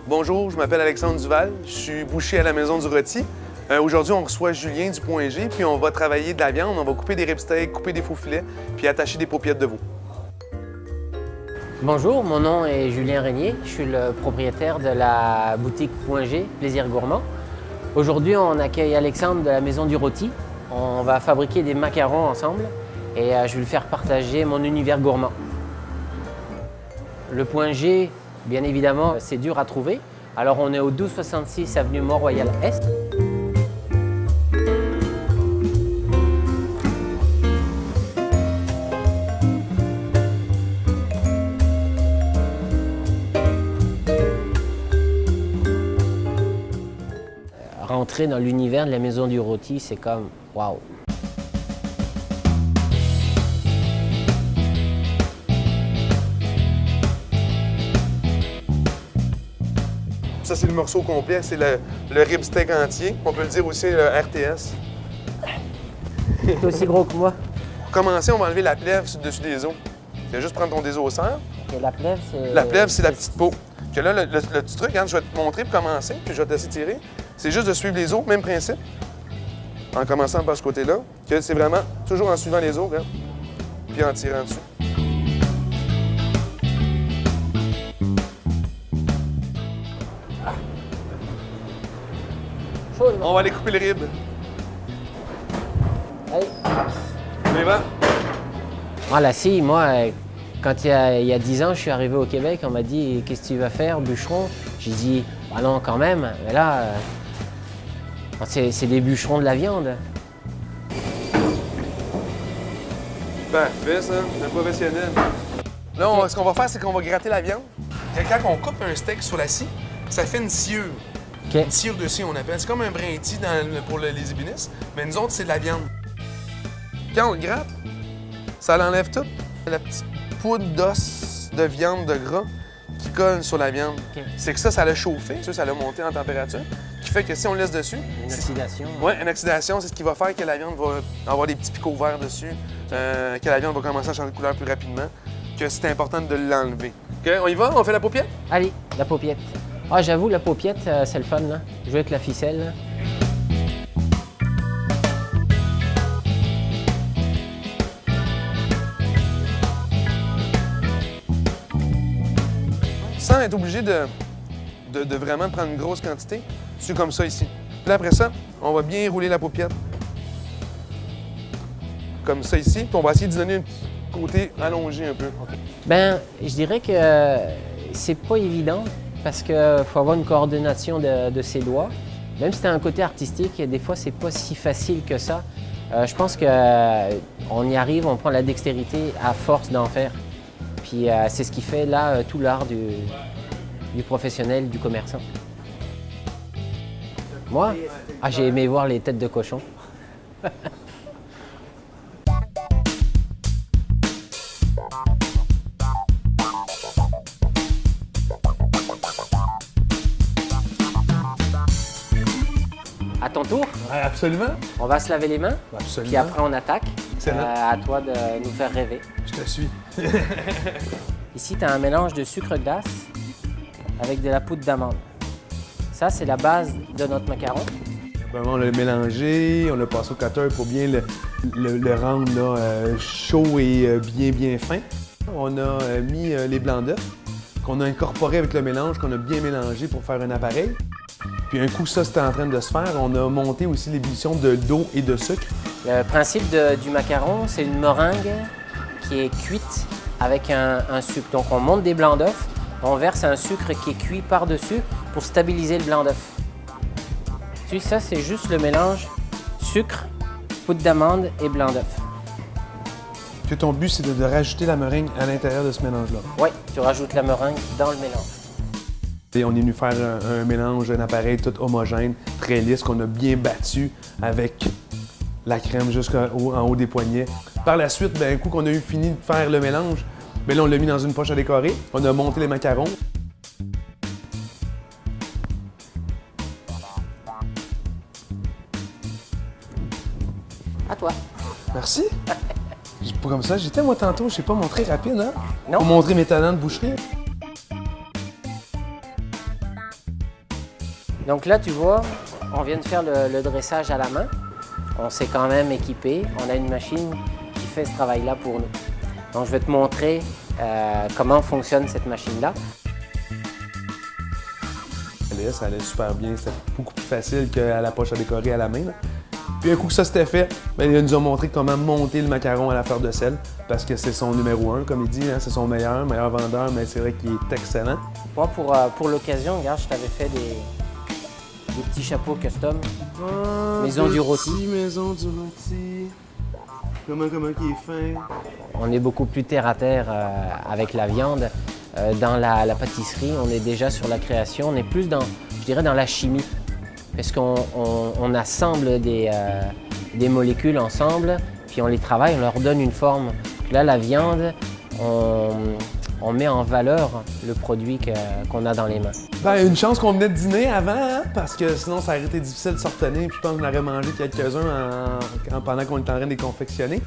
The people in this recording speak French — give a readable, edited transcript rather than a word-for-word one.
Bonjour, je m'appelle Alexandre Duval, je suis boucher à la Maison du Rôti. Aujourd'hui, on reçoit Julien du Point G, puis on va travailler de la viande, on va couper des ribsteaks, couper des faux filets, puis attacher des paupiettes de veau. Bonjour, mon nom est Julien Régnier, je suis le propriétaire de la boutique Point G, Plaisir Gourmand. Aujourd'hui, on accueille Alexandre de la Maison du Rôti. On va fabriquer des macarons ensemble et je vais lui faire partager mon univers gourmand. Le Point G, bien évidemment, c'est dur à trouver. Alors on est au 1266 avenue Mont-Royal-Est. Rentrer dans l'univers de la Maison du Rôti, c'est comme waouh! Ça, c'est le morceau complet, c'est le ribsteak entier. On peut le dire aussi le RTS. C'est aussi gros que moi. Pour commencer, on va enlever la plèvre dessus des os. Tu vas juste prendre ton désosseur. Et la plèvre, c'est... La plèvre, c'est la petite peau. Que là, le petit truc, hein, je vais te montrer pour commencer, puis je vais te laisser tirer. C'est juste de suivre les os, même principe. En commençant par ce côté-là. Que c'est vraiment toujours en suivant les os, regarde. Puis en tirant dessus. Chaud, On va aller couper le rib. Allez. Mais va. Ah, la scie, moi, quand il y a 10 ans, je suis arrivé au Québec, on m'a dit « Qu'est-ce que tu vas faire, bûcheron ?» J'ai dit « Ah non, quand même, mais là, c'est des bûcherons de la viande. » Parfait, ça. Un professionnel. Là, ce qu'on va faire, c'est qu'on va gratter la viande. Et quand on coupe un steak sur la scie, ça fait une sciure. Okay. Une sciure de scie, on appelle. C'est comme un brindis pour les ébénistes, mais nous autres, c'est de la viande. Quand on le gratte, ça l'enlève tout. La petite poudre d'os de viande de gras qui colle sur la viande. Okay. C'est que ça l'a chauffé, ça l'a monté en température, qui fait que si on le laisse dessus... Une oxydation. Oui, une oxydation, c'est ce qui va faire que la viande va avoir des petits picots verts dessus, que la viande va commencer à changer de couleur plus rapidement, que c'est important de l'enlever. OK, on y va? On fait la paupiette? Allez, la paupiette. Ah, j'avoue, la paupiette, c'est le fun, là. Jouer avec la ficelle, là. Sans être obligé de vraiment prendre une grosse quantité, c'est comme ça ici. Puis là, après ça, on va bien rouler la paupiette. Comme ça ici, puis on va essayer de donner un petit côté allongé un peu. Ben, je dirais que c'est pas évident parce qu'il faut avoir une coordination de ses doigts. Même si tu as un côté artistique, des fois, c'est pas si facile que ça. Je pense qu'on y arrive, on prend la dextérité à force d'en faire. Puis c'est ce qui fait là tout l'art du professionnel, du commerçant. Moi, j'ai aimé voir les têtes de cochon. À ton tour, Ouais, absolument. on va se laver les mains, Absolument. puis après on attaque. Excellent. À toi de nous faire rêver. Je te suis. Ici, tu as un mélange de sucre glace avec de la poudre d'amande. Ça, c'est la base de notre macaron. On l'a mélangé, on l'a passé au cutter pour bien le rendre là, chaud et bien fin. On a mis les blancs d'œufs qu'on a incorporés avec le mélange, qu'on a bien mélangé pour faire un appareil. Puis un coup, ça, c'était en train de se faire, on a monté aussi l'ébullition d'eau et de sucre. Le principe du macaron, c'est une meringue qui est cuite avec un sucre. Donc, on monte des blancs d'œufs, on verse un sucre qui est cuit par-dessus pour stabiliser le blanc d'œuf. Tu sais, ça, c'est juste le mélange sucre, poudre d'amande et blanc d'œuf. Que ton but, c'est de rajouter la meringue à l'intérieur de ce mélange-là. Oui, tu rajoutes la meringue dans le mélange. Et on est venu faire un mélange, un appareil tout homogène, très lisse, qu'on a bien battu avec la crème jusqu'en haut des poignets. Par la suite, ben, un coup qu'on a eu fini de faire le mélange, ben là, on l'a mis dans une poche à décorer. On a monté les macarons. À toi. Merci. Pas comme ça, j'étais moi tantôt, je sais pas montrer rapide, hein? Non. Pour montrer mes talents de boucherie. Donc là, tu vois, on vient de faire le dressage à la main. On s'est quand même équipé. On a une machine qui fait ce travail-là pour nous. Donc je vais te montrer comment fonctionne cette machine-là. Ça allait super bien, c'était beaucoup plus facile qu'à la poche à décorer à la main. Là. Puis un coup que ça s'était fait, bien, il nous a montré comment monter le macaron à la fleur de sel, parce que c'est son numéro 1, comme il dit, hein, c'est son meilleur vendeur, mais c'est vrai qu'il est excellent. Moi, pour l'occasion, regarde, je t'avais fait des petits chapeaux custom. Maison du rôti. Maison du rôti. Comment il est fin. On est beaucoup plus terre à terre avec la viande. Dans la pâtisserie, on est déjà sur la création, on est plus dans, je dirais, dans la chimie. Parce qu'on assemble des molécules ensemble, puis on les travaille, on leur donne une forme. Là, la viande, on met en valeur le produit qu'on a dans les mains. Ben, une chance qu'on venait de dîner avant, hein, parce que sinon ça aurait été difficile de se retenir. Puis je pense qu'on aurait mangé quelques-uns pendant qu'on était en train de les confectionner.